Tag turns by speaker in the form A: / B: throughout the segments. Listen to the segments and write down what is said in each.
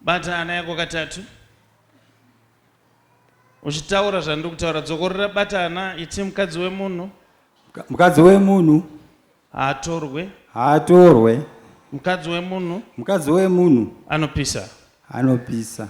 A: Bata hana yako katatu. Uchitaura zvandiri kutaura dzokorera bata hana iti mukadzi wemunhu.
B: Mukadzi wemunhu
A: Haatorwe.
B: haatorwe.
A: Mukadzi wemunhu.
B: Mukadzi wemunhu
A: Anopisa.
B: anopisa.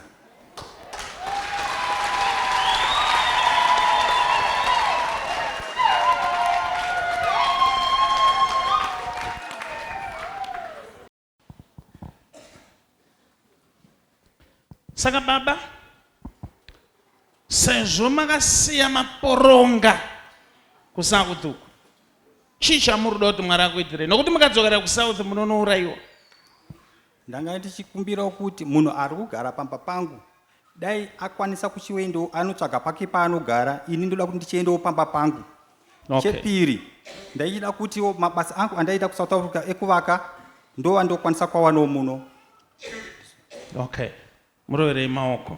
A: Saka baba, sezvo makasiya maporonga kuSouth uku, chii chamurikuda kuti Mwari akuitirei? Nokuti mukadzokera kuSouth munonouraiwa.
B: Ndanga ndichikumbira kuti munhu ari kugara pamba pangu dai akwanisa kuchiendawo anotsvaga pake paanogara, ini ndoda kuti ndichiendawo pamba pangu. Chepiri, ndaichida kuti mabasa angu andaita kuSouth Africa ekuvaka ndo andokwanisa kwawanawo muno.
A: Okay. Muroverei maoko.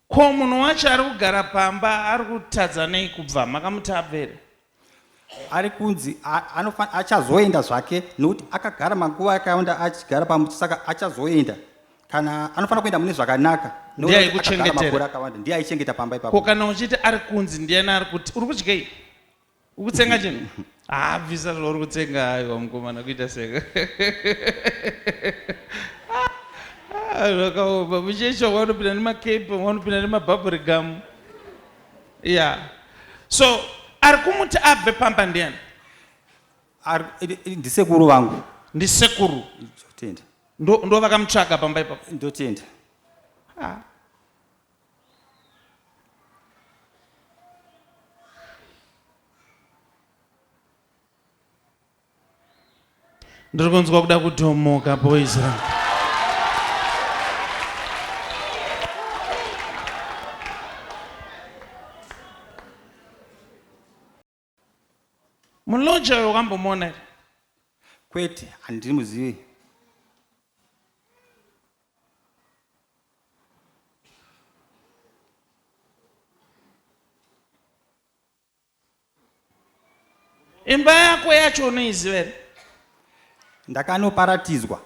A: Ko munhu wacho ari kugara pamba ari kutadza nei kubva? Makamutabvere?
B: Ari kunzi achazoenda zvake nokuti akagara manguva akawanda achigara pamba, saka achazoenda kana anofana kuenda mune zvakanaka.
A: Ndiye aikuchengetera.
B: Ndiye aichengeta pamba ipapo.
A: Ko kana uchiti ari kunzi ndiani ari kuti uri kudyei? Uri kutsenga chinhu? Bvisa zvauri kutsenga hayo mukomana kuita seka. Zvakaoma. Muchecho vanopinda nemakepi, vanopinda nemabhabhurigamu. Yeah. So, ari kumuti abve pamba ndiani?
B: Ndisekuru vangu.
A: Ndisekuru?
B: Ndotenda.
A: Ndo vakamutsvaga pamba ipapo?
B: Ndotenda.
A: Ndiri kunzwa kuda kutomoka boys rangu. Muloja uyo wakambomona here?
B: Kwete, handimuzivi.
A: Imba yako yacho unoiziva here?
B: Ndakanoparatizwa.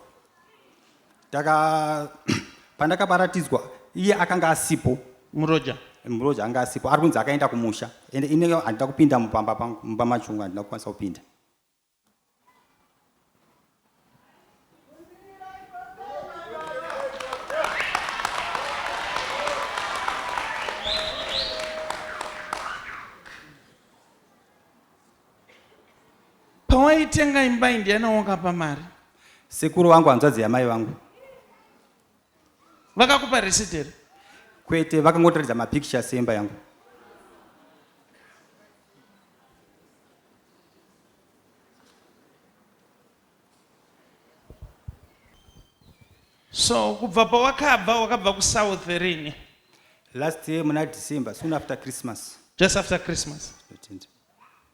B: Pandakaparatizwa iye akanga asipo.
A: Muroja
B: anga asipo. Ari kunzi akaenda kumusha. Ende ineyo handida kupinda mumba machungu, handina kukwanisa kupinda.
A: Pawaitenga imba iyi ndiani wakapa mari?
B: Sekuru wangu, hanzvadzi yamai vangu.
A: Vakakupa risiti here?
B: Kwete, vakangotaridza mapictures emba yangu.
A: So kubva wakabva kuSouth rini?
B: Last year muna December, soon after Christmas.
A: Just after Christmas.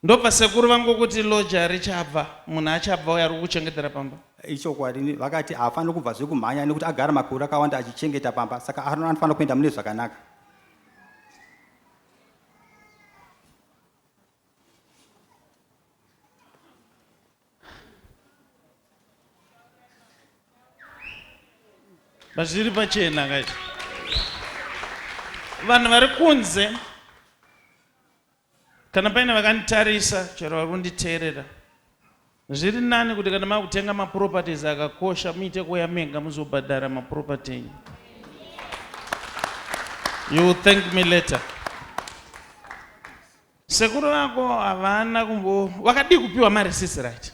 A: Ndobva sekuru vangu kuti loja richabva, munhu achabva uya ari kuchengetera pamba.
B: Ichokwadi, vakati hafaniri kubva zvekumhanya nekuti agara makore akawanda achichengeta pamba, saka anofanira kuenda mune zvakanaka.
A: Zviri pachena kaiti. Vanhu vari kunze, kana paine vakanditarisa chero vari kunditeerera, zviri nani kuti kana makutenga maproperties akakosha muite kuyamenga muzobhadhara maproperty enyu. You will thank me later. Sekuru vako havana vakadi kupiwa marisiti, right?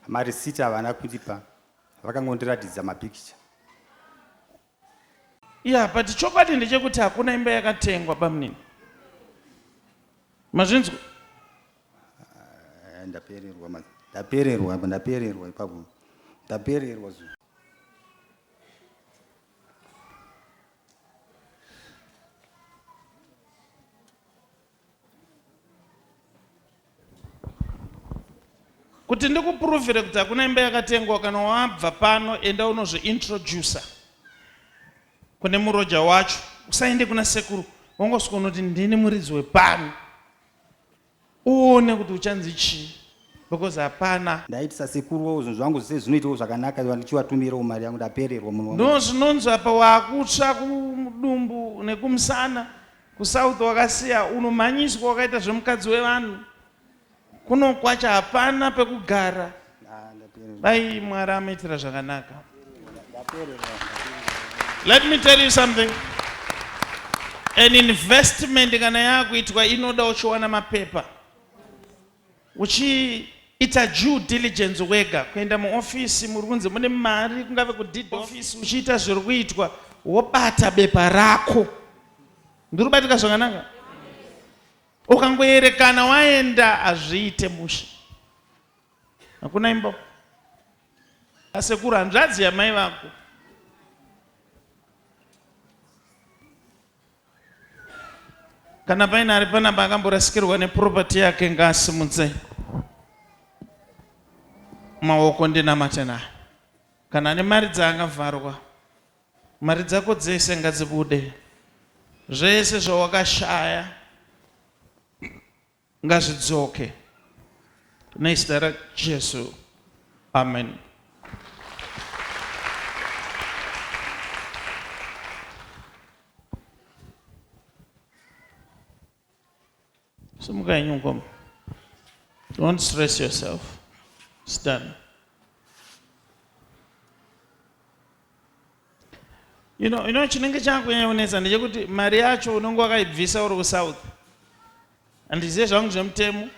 B: Marisiti havana kutipa, vakangondiratidza mapicture.
A: Yeah, but chokwadi ndechekuti hakuna imba yakatengwa pamunini. Mazvinzwa?
B: Ndapererwa ipapo. Ndapererwa.
A: Kuti ndikupuruvhire kuti hakuna imba yakatengwa, kana wabva pano enda unozviintroducer kune muroja wacho. Usaende kuna sekuru, wangosvika unoti ndini muridzi wepano. Uone kuti uchanzi chii. because hapana.
B: Ndaitisa sekuru zvinhu zvangu zvese zvinoitawo zvakanaka ndichivatumirawo mari yangu ndapererwa munhu
A: Ndo zvinonzi apa wakutsva kudumbu nekumusana kusouth wakasiya unomhanyiswa wakaita zvemukadzi wevanhu kunokwacha hapana pekugara. Dai Mwari ameitira zvakanaka. Let me tell you something. An investment kana yakuitwa inoda uchiwana mapepa. Uchiita due diligence wega kuenda muofisi muri kunzi mune mari kungave kudeed office uchiita zviri kuitwa wobata bepa rako. Ndiri kubatika zvakanaka? Ukangoerekana waenda azviite musha. Hakuna imbo. Asekuru hanzvadzi yamai vako. Kana paina ari panapa akamborasikirwa neproperty yake ngaasimudze maoko ndinamate naye. Kana ane mari dzaangavharwa, mari dzako dzese ngadzibude. Zvese zvawakashaya ngazvidzoke nezita raJesu. Amen. Simukai nyukom. Don't stress yourself. It's done. You know chinenge chakunyanyonetsa ndechekuti mari yacho unenge wakaibvisa uri kuSouth. Handizive zvangu zvemutemo,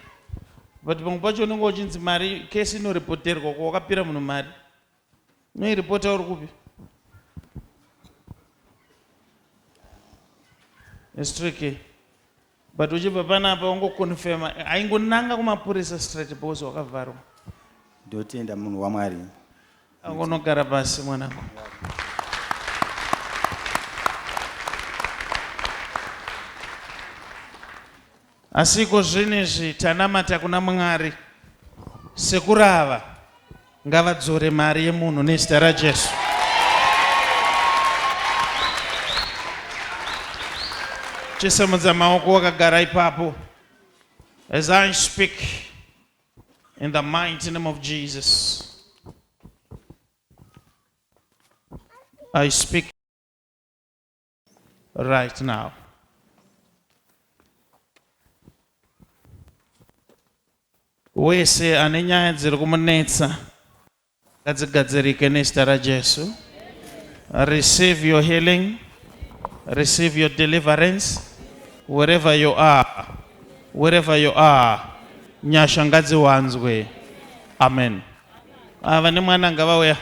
A: but pamwe pacho unenge uchinzi mari kesi inoripoterwa kwa wakapira munhu mari. Unoiripota uri kupi? It's tricky. But uchibva panapa ungokonfirma aingonanga kumapurisa straight because wakavharwa.
B: Ndotenda munhu waMwari.
A: Angonogara pasi mwanangu. Asiko zvinezvi tanamata kuna Mwari sekurava ngavadzore mari yemunhu nezita raJesu. Chisimudza maoko wakagara ipapo. As I speak in the mighty name of Jesus, I speak right now. Wese ane nyaya dziri kumunetsa ngadzigadzirike nezita raJesu. Receive your healing, receive your deliverance wherever you are, wherever you are. Nyasha ngadziwanzwe. Amen. Ava ne mwana ngavauya.